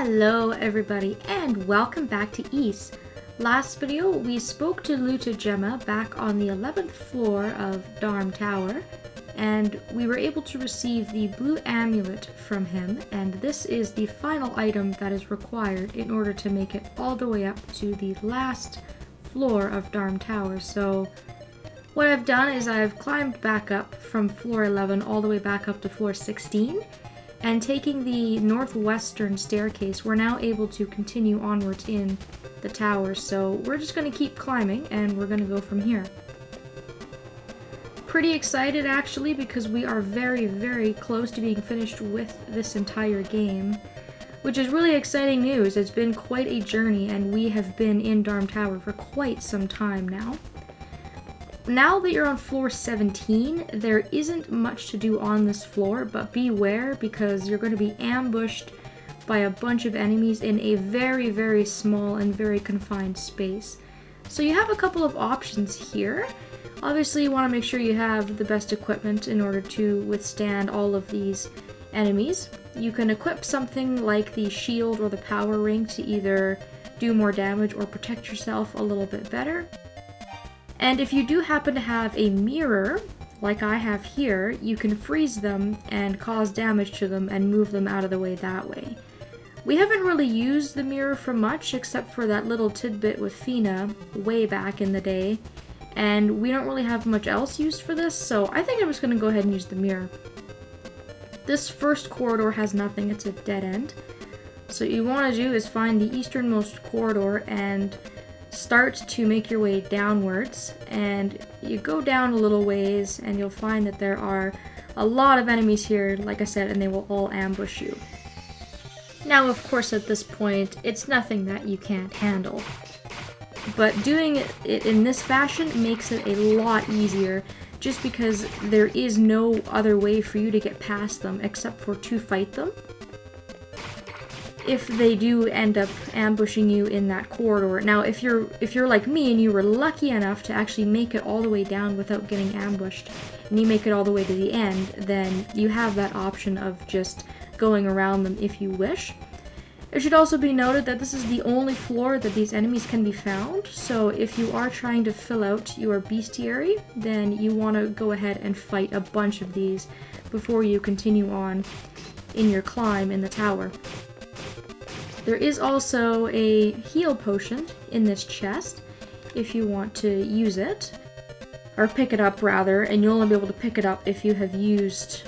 Hello everybody and welcome back to East. Last video we spoke to Luta Gemma back on the 11th floor of Darm Tower and we were able to receive the blue amulet from him, and this is the final item that is required in order to make it all the way up to the last floor of Darm Tower. So what I've done is I've climbed back up from floor 11 all the way back up to floor 16. And taking the northwestern staircase, we're now able to continue onwards in the tower. So we're just going to keep climbing and we're going to go from here. Pretty excited actually, because we are very close to being finished with this entire game, which is really exciting news. It's been quite a journey and we have been in Darm Tower for quite some time now. Now that you're on floor 17, there isn't much to do on this floor, but beware because you're going to be ambushed by a bunch of enemies in a very small and very confined space. So you have a couple of options here. Obviously you want to make sure you have the best equipment in order to withstand all of these enemies. You can equip something like the shield or the power ring to either do more damage or protect yourself a little bit better. And if you do happen to have a mirror, like I have here, you can freeze them and cause damage to them and move them out of the way that way. We haven't really used the mirror for much, except for that little tidbit with Fina way back in the day, and we don't really have much else used for this, so I think I'm just going to go ahead and use the mirror. This first corridor has nothing, it's a dead end. So what you want to do is find the easternmost corridor and start to make your way downwards, and you go down a little ways and you'll find that there are a lot of enemies here, like I said, and they will all ambush you. Now of course at this point it's nothing that you can't handle, but doing it in this fashion makes it a lot easier, just because there is no other way for you to get past them except for to fight them. If they do end up ambushing you in that corridor. Now if you're like me and you were lucky enough to actually make it all the way down without getting ambushed, and you make it all the way to the end, then you have that option of just going around them if you wish. It should also be noted that this is the only floor that these enemies can be found, so if you are trying to fill out your bestiary, then you want to go ahead and fight a bunch of these before you continue on in your climb in the tower. There is also a heal potion in this chest if you want to use it, or pick it up rather, and you'll only be able to pick it up if you have used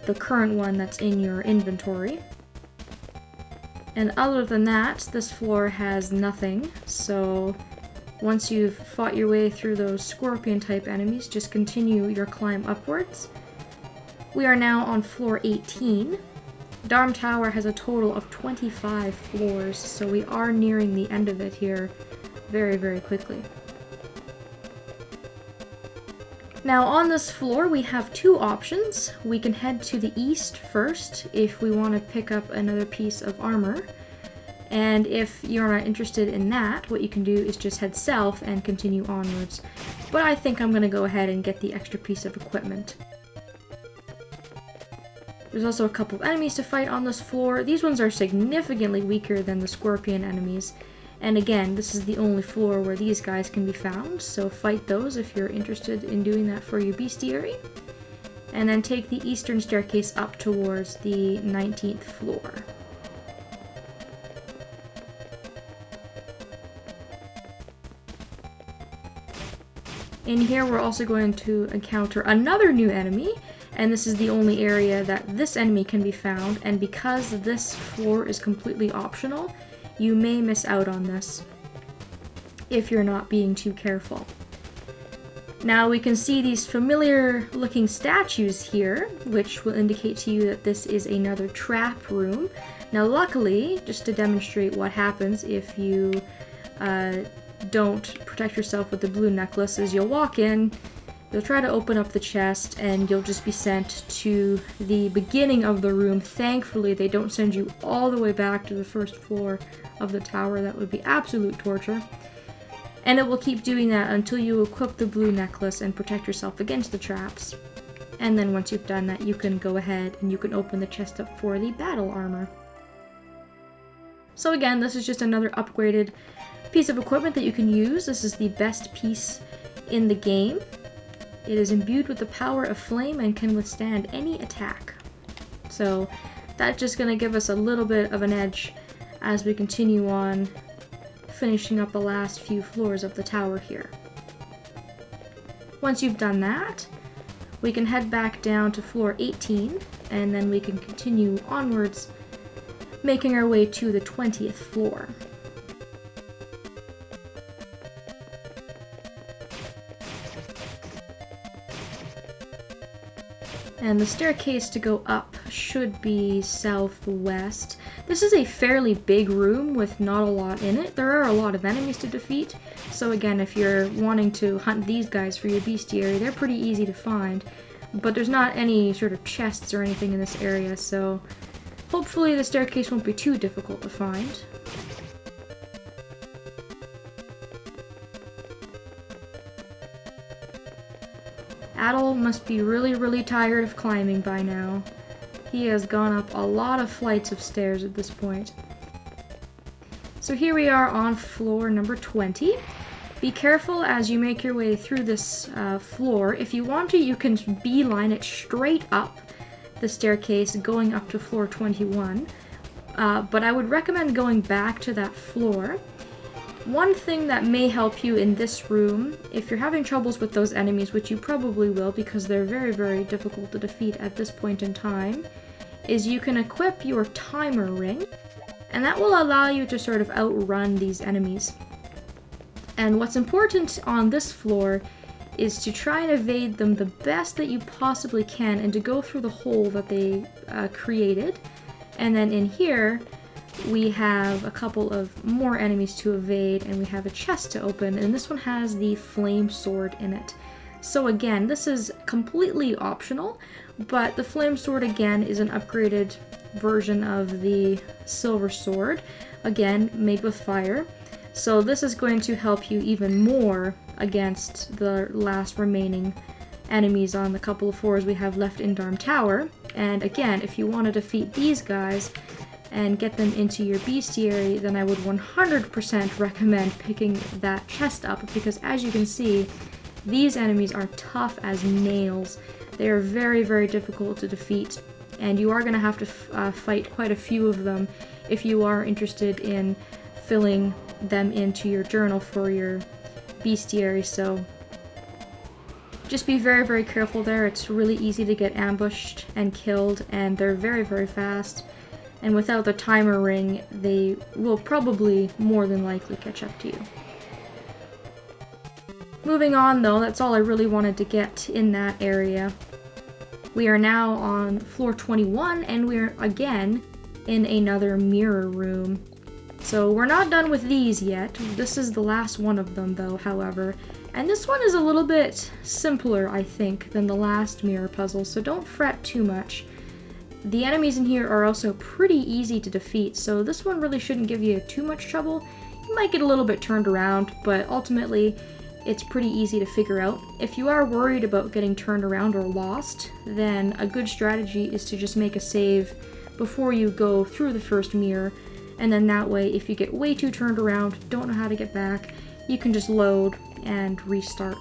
the current one that's in your inventory. And other than that, this floor has nothing, so once you've fought your way through those scorpion type enemies, just continue your climb upwards. We are now on floor 18. Darm Tower has a total of 25 floors, so we are nearing the end of it here very quickly. Now on this floor we have two options. We can head to the east first if we want to pick up another piece of armor, and if you're not interested in that, what you can do is just head south and continue onwards. But I think I'm going to go ahead and get the extra piece of equipment. There's also a couple of enemies to fight on this floor. These ones are significantly weaker than the scorpion enemies. And again, this is the only floor where these guys can be found, so fight those if you're interested in doing that for your bestiary. And then take the eastern staircase up towards the 19th floor. In here we're also going to encounter another new enemy, and this is the only area that this enemy can be found, and because this floor is completely optional, you may miss out on this if you're not being too careful. Now we can see these familiar looking statues here, which will indicate to you that this is another trap room. Now luckily, just to demonstrate what happens if you don't protect yourself with the blue necklace, is you'll walk in, you'll try to open up the chest, and you'll just be sent to the beginning of the room. Thankfully, they don't send you all the way back to the first floor of the tower. That would be absolute torture. And it will keep doing that until you equip the blue necklace and protect yourself against the traps. And then once you've done that, you can go ahead and you can open the chest up for the battle armor. So again, this is just another upgraded piece of equipment that you can use. This is the best piece in the game. It is imbued with the power of flame and can withstand any attack. So that's just going to give us a little bit of an edge as we continue on finishing up the last few floors of the tower here. Once you've done that, we can head back down to floor 18, and then we can continue onwards, making our way to the 20th floor. And the staircase to go up should be southwest. This is a fairly big room with not a lot in it. There are a lot of enemies to defeat. So again, if you're wanting to hunt these guys for your bestiary, they're pretty easy to find. But there's not any sort of chests or anything in this area, so hopefully the staircase won't be too difficult to find. Adol must be really tired of climbing by now. He has gone up a lot of flights of stairs at this point. So here we are on floor number 20. Be careful as you make your way through this floor. If you want to, you can beeline it straight up the staircase going up to floor 21. But I would recommend going back to that floor. One thing that may help you in this room, if you're having troubles with those enemies, which you probably will because they're very difficult to defeat at this point in time, is you can equip your timer ring, and that will allow you to sort of outrun these enemies. And what's important on this floor is to try and evade them the best that you possibly can and to go through the hole that they created. And then in here, we have a couple of more enemies to evade, and we have a chest to open, and this one has the flame sword in it. So again, this is completely optional, but the flame sword again is an upgraded version of the silver sword, again made with fire. So this is going to help you even more against the last remaining enemies on the couple of floors we have left in Darm Tower. And again, if you want to defeat these guys and get them into your bestiary, then I would 100% recommend picking that chest up, because as you can see, these enemies are tough as nails. They are very difficult to defeat, and you are going to have to fight quite a few of them if you are interested in filling them into your journal for your bestiary. So just be very careful there. It's really easy to get ambushed and killed, and they're very fast. And without the timer ring, they will probably more than likely catch up to you. Moving on though, that's all I really wanted to get in that area. We are now on floor 21, and we're again in another mirror room. So we're not done with these yet. This is the last one of them though, however. And this one is a little bit simpler, I think, than the last mirror puzzle, so don't fret too much. The enemies in here are also pretty easy to defeat, so this one really shouldn't give you too much trouble. You might get a little bit turned around, but ultimately it's pretty easy to figure out. If you are worried about getting turned around or lost, then a good strategy is to just make a save before you go through the first mirror, and then that way if you get way too turned around, don't know how to get back, you can just load and restart.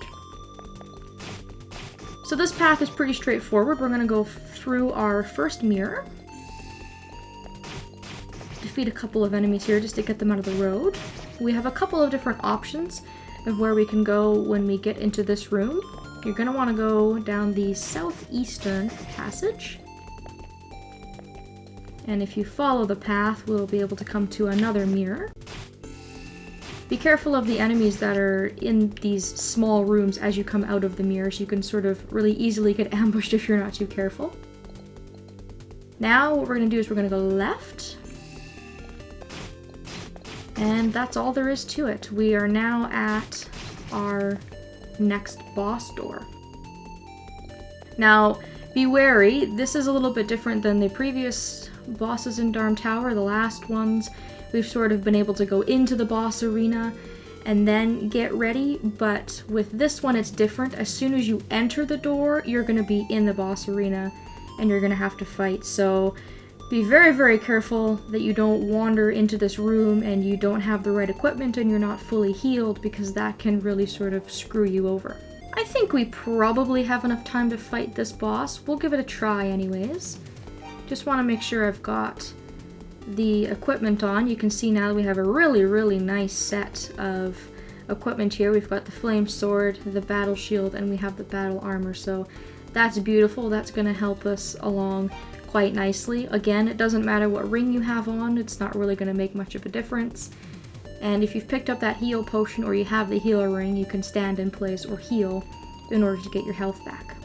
So this path is pretty straightforward. We're going to go through our first mirror, defeat a couple of enemies here just to get them out of the road. We have a couple of different options of where we can go when we get into this room. You're going to want to go down the southeastern passage, and if you follow the path, we'll be able to come to another mirror. Be careful of the enemies that are in these small rooms as you come out of the mirrors. You can sort of really easily get ambushed if you're not too careful. Now what we're going to do is we're going to go left. And that's all there is to it. We are now at our next boss door. Now, be wary, this is a little bit different than the previous bosses in Darm Tower, the last ones. We've sort of been able to go into the boss arena and then get ready, but with this one it's different. As soon as you enter the door, you're going to be in the boss arena and you're going to have to fight. So Be very, very careful that you don't wander into this room and you don't have the right equipment and you're not fully healed, because that can really sort of screw you over. I think we probably have enough time to fight this boss. We'll give it a try anyways. Just want to make sure I've got the equipment on. You can see now that we have a really, really nice set of equipment here. We've got the flame sword, the battle shield, and we have the battle armor. So that's beautiful. That's going to help us along quite nicely. Again, it doesn't matter what ring you have on. It's not really going to make much of a difference. And if you've picked up that heal potion or you have the healer ring, you can stand in place or heal in order to get your health back.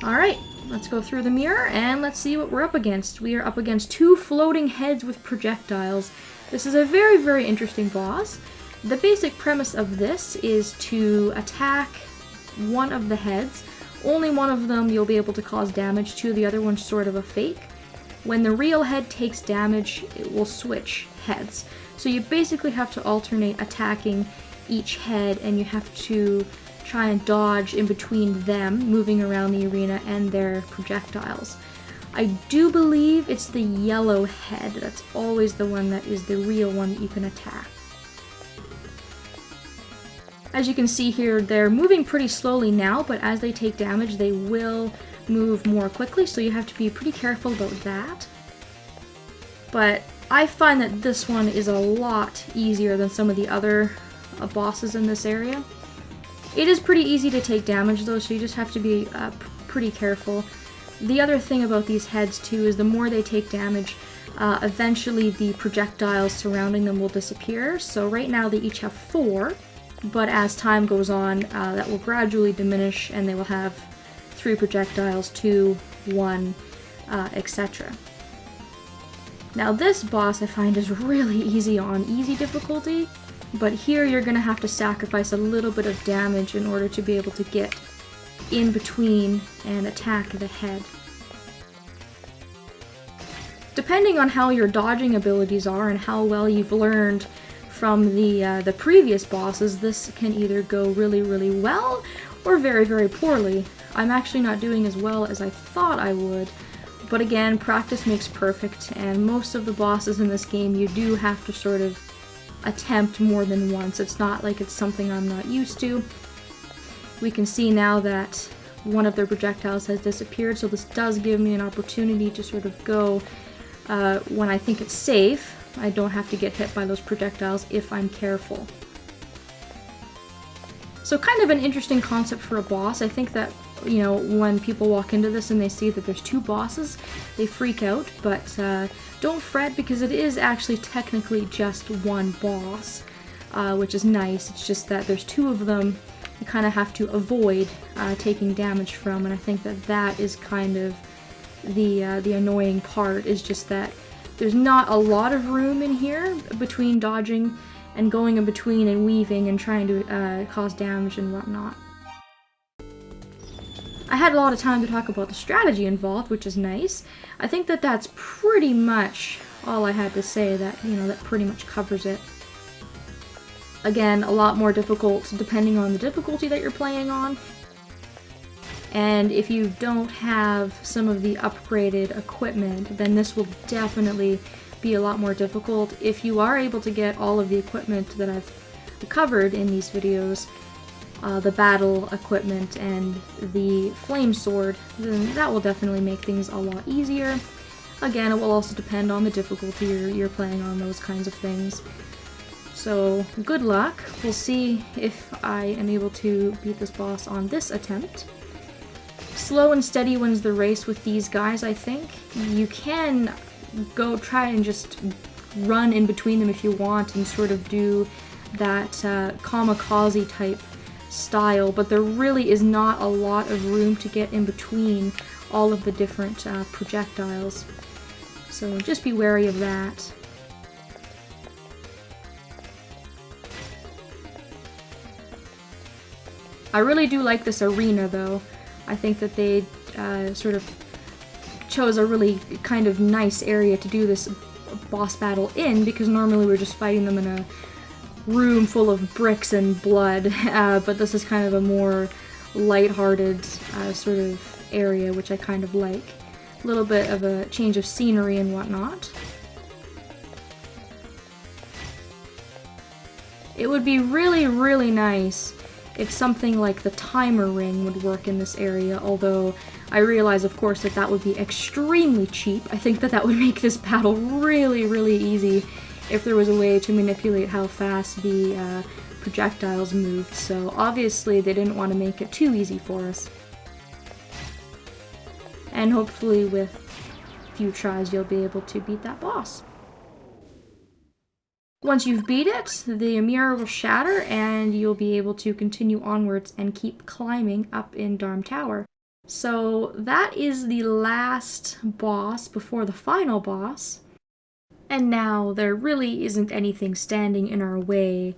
Alright, let's go through the mirror and let's see what we're up against. We are up against 2 floating heads with projectiles. This is a very, very interesting boss. The basic premise of this is to attack one of the heads. Only one of them you'll be able to cause damage to, the other one's sort of a fake. When the real head takes damage, it will switch heads. So you basically have to alternate attacking each head, and you have to try and dodge in between them, moving around the arena, and their projectiles. I do believe it's the yellow head that's always the one that is the real one that you can attack. As you can see here, they're moving pretty slowly now, but as they take damage, they will move more quickly, so you have to be pretty careful about that. But I find that this one is a lot easier than some of the other bosses in this area. It is pretty easy to take damage though, so you just have to be pretty careful. The other thing about these heads too is the more they take damage, eventually the projectiles surrounding them will disappear. So right now they each have 4, but as time goes on, that will gradually diminish and they will have 3 projectiles, 2, 1, etc. Now this boss I find is really easy on easy difficulty, but here you're going to have to sacrifice a little bit of damage in order to be able to get in between and attack the head. Depending on how your dodging abilities are and how well you've learned from the previous bosses, this can either go really, really well or very, very poorly. I'm actually not doing as well as I thought I would, but again, practice makes perfect, and most of the bosses in this game you do have to sort of attempt more than once. It's not like it's something I'm not used to. We can see now that one of their projectiles has disappeared, so this does give me an opportunity to sort of go when I think it's safe. I don't have to get hit by those projectiles if I'm careful. So kind of an interesting concept for a boss. I think that, you know, when people walk into this and they see that there's 2 bosses, they freak out, but don't fret, because it is actually technically just one boss, which is nice. It's just that there's 2 of them you kind of have to avoid taking damage from, and I think that that is kind of the annoying part, is just that there's not a lot of room in here between dodging and going in between and weaving and trying to cause damage and whatnot. I had a lot of time to talk about the strategy involved, which is nice. I think that that's pretty much all I had to say. That, you know, that pretty much covers it. Again, a lot more difficult depending on the difficulty that you're playing on. And if you don't have some of the upgraded equipment, then this will definitely be a lot more difficult. If you are able to get all of the equipment that I've covered in these videos, the battle equipment and the flame sword, then that will definitely make things a lot easier. Again, it will also depend on the difficulty you're playing on, those kinds of things. So good luck. We'll see if I am able to beat this boss on this attempt. Slow and steady wins the race with these guys, I think. You can go try and just run in between them if you want and sort of do that kamikaze type style, but there really is not a lot of room to get in between all of the different projectiles. So just be wary of that. I really do like this arena though. I think that they sort of chose a really kind of nice area to do this boss battle in, because normally we're just fighting them in a room full of bricks and blood, but this is kind of a more lighthearted sort of area, which I kind of like. A little bit of a change of scenery and whatnot. It would be really, really nice if something like the timer ring would work in this area, although I realize, of course, that that would be extremely cheap. I think that that would make this battle really, really easy if there was a way to manipulate how fast the projectiles moved, so obviously they didn't want to make it too easy for us. And hopefully with a few tries you'll be able to beat that boss. Once you've beat it, the mirror will shatter and you'll be able to continue onwards and keep climbing up in Darm Tower. So that is the last boss before the final boss. And now there really isn't anything standing in our way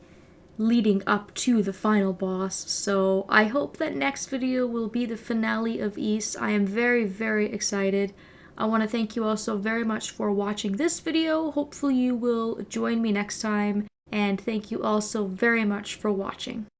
leading up to the final boss, so I hope that next video will be the finale of East. I am very, very excited. I want to thank you all so very much for watching this video. Hopefully you will join me next time, and thank you all so very much for watching.